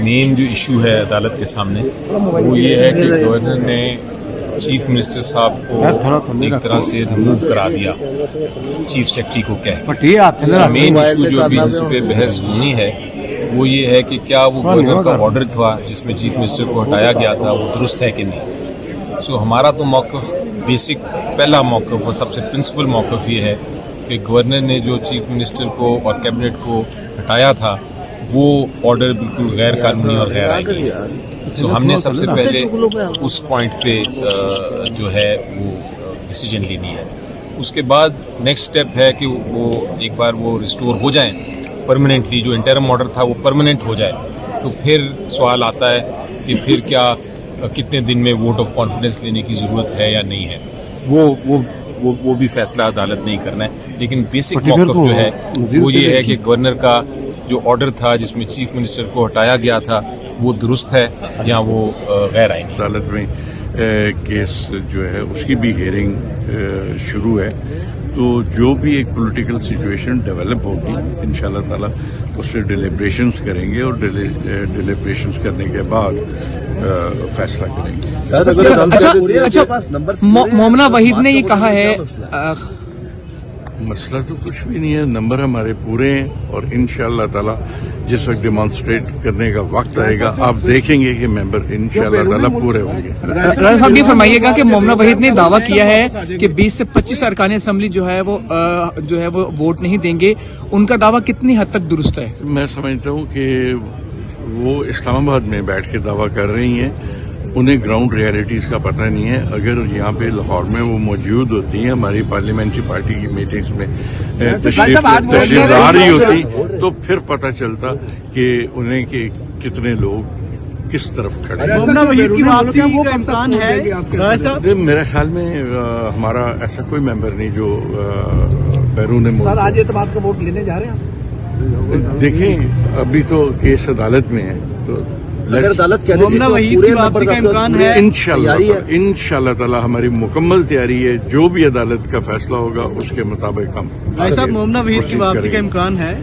مین جو ایشو ہے عدالت کے سامنے وہ یہ ہے کہ گورنر نے چیف منسٹر صاحب کو ایک طرح سے ریموو کرا دیا چیف سیکرٹری کو کہہ مین ایشو جو ابھی جس پہ بحث ہونی ہے وہ یہ ہے کہ کیا وہ گورنر کا آرڈر تھا جس میں چیف منسٹر کو ہٹایا گیا تھا وہ درست ہے کہ نہیں. سو ہمارا تو موقف بیسک پہلا موقف اور سب سے پرنسپل موقف یہ ہے کہ گورنر نے جو چیف منسٹر کو اور کیبنٹ کو ہٹایا تھا وہ آرڈر بالکل غیر قانونی اور غیر آئینی ہے. تو ہم نے سب سے پہلے اس پوائنٹ پہ جو ہے وہ ڈیسیجن لینی ہے. اس کے بعد نیکسٹ اسٹیپ ہے کہ وہ ایک بار وہ ریسٹور ہو جائیں پرماننٹلی، جو انٹرم آرڈر تھا وہ پرماننٹ ہو جائے تو پھر سوال آتا ہے کہ پھر کیا کتنے دن میں ووٹ آف کانفیڈنس لینے کی ضرورت ہے یا نہیں ہے. وہ بھی فیصلہ عدالت نہیں کرنا ہے. لیکن بیسک موقف جو ہے وہ یہ ہے کہ گورنر کا جو آرڈر تھا جس میں چیف منسٹر کو ہٹایا گیا تھا وہ درست ہے یا وہ غیر آئینی. عدالت میں کیس جو ہے اس کی بھی ہیئرنگ شروع ہے، تو جو بھی ایک پولیٹیکل سچویشن ڈیولپ ہوگی انشاءاللہ تعالی اس سے ڈیلیبریشنز کریں گے اور ڈیلیبریشنز کرنے کے بعد فیصلہ کریں گے. اچھا مومنہ وحید نے یہ کہا ہے مسئلہ تو کچھ بھی نہیں ہے، نمبر ہمارے پورے ہیں اور انشاءاللہ تعالی جس وقت ڈیمانسٹریٹ کرنے کا وقت آئے گا آپ دیکھیں گے کہ ممبر انشاءاللہ تعالی پورے ہوں گے. راجہ صاحب یہ فرمائیے گا کہ مومنہ وحید نے دعویٰ کیا ہے کہ 20 سے 25 ارکان اسمبلی جو ہے وہ ووٹ نہیں دیں گے. ان کا دعویٰ کتنی حد تک درست ہے؟ میں سمجھتا ہوں کہ وہ اسلام آباد میں بیٹھ کے دعویٰ کر رہی ہیں، انہیں گراؤنڈ ریالٹیز کا پتہ نہیں ہے. اگر یہاں پہ لاہور میں وہ موجود ہوتی ہیں ہماری پارلیمنٹری پارٹی کی میٹنگز میں تشریف لا رہی ہوتی تو پھر پتہ چلتا کہ انہیں کہ کتنے لوگ کس طرف کھڑے ہیں. میرے خیال میں ہمارا ایسا کوئی ممبر نہیں جو بیرون ملک. سر آج اعتماد کا ووٹ لینے جا رہے ہیں؟ دیکھیں ابھی تو کیس عدالت میں ہے تو عدالت انشاءاللہ تعالی ہماری مکمل تیاری ہے. جو بھی عدالت کا فیصلہ ہوگا اس کے مطابق ہم صاحب مومنہ وحید کی واپسی کا امکان ہے؟